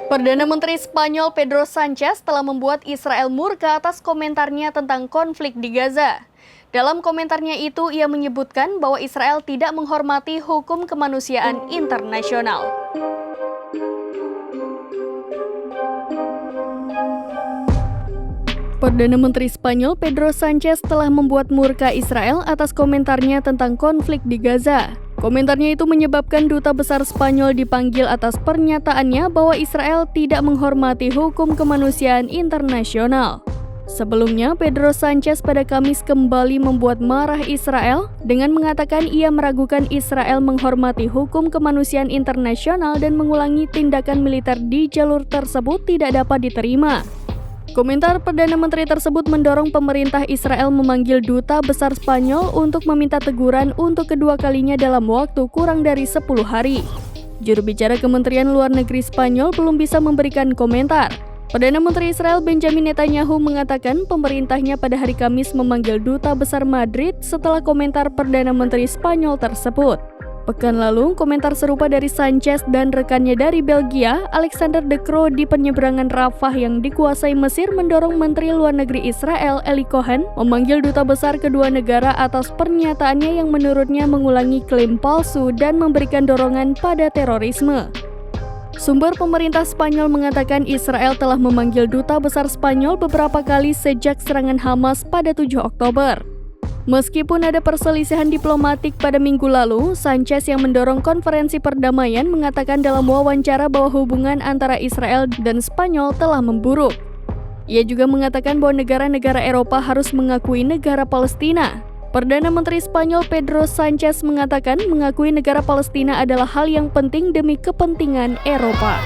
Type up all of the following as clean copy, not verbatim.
Perdana Menteri Spanyol Pedro Sanchez telah membuat Israel murka atas komentarnya tentang konflik di Gaza. Dalam komentarnya itu, ia menyebutkan bahwa Israel tidak menghormati hukum kemanusiaan internasional. Perdana Menteri Spanyol Pedro Sanchez telah membuat murka Israel atas komentarnya tentang konflik di Gaza. Komentarnya itu menyebabkan Duta Besar Spanyol dipanggil atas pernyataannya bahwa Israel tidak menghormati hukum kemanusiaan internasional. Sebelumnya, Pedro Sanchez pada Kamis kembali membuat marah Israel dengan mengatakan ia meragukan Israel menghormati hukum kemanusiaan internasional dan mengulangi tindakan militer di jalur tersebut tidak dapat diterima. Komentar Perdana Menteri tersebut mendorong pemerintah Israel memanggil Duta Besar Spanyol untuk meminta teguran untuk kedua kalinya dalam waktu kurang dari 10 hari. Juru bicara Kementerian Luar Negeri Spanyol belum bisa memberikan komentar. Perdana Menteri Israel Benjamin Netanyahu mengatakan pemerintahnya pada hari Kamis memanggil Duta Besar Madrid setelah komentar Perdana Menteri Spanyol tersebut. Pekan lalu, komentar serupa dari Sanchez dan rekannya dari Belgia, Alexander De Croo di penyeberangan Rafah yang dikuasai Mesir mendorong Menteri Luar Negeri Israel Eli Cohen memanggil duta besar kedua negara atas pernyataannya yang menurutnya mengulangi klaim palsu dan memberikan dorongan pada terorisme. Sumber pemerintah Spanyol mengatakan Israel telah memanggil duta besar Spanyol beberapa kali sejak serangan Hamas pada 7 Oktober. Meskipun ada perselisihan diplomatik pada minggu lalu, Sanchez yang mendorong konferensi perdamaian mengatakan dalam wawancara bahwa hubungan antara Israel dan Spanyol telah memburuk. Ia juga mengatakan bahwa negara-negara Eropa harus mengakui negara Palestina. Perdana Menteri Spanyol Pedro Sanchez mengatakan mengakui negara Palestina adalah hal yang penting demi kepentingan Eropa.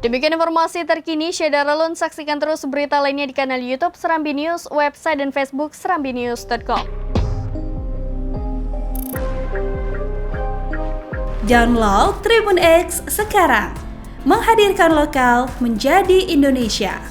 Demikian informasi terkini, Syedaralun saksikan terus berita lainnya di kanal YouTube Serambi News, website dan Facebook serambinews.com. Download Tribun X sekarang, menghadirkan lokal menjadi Indonesia.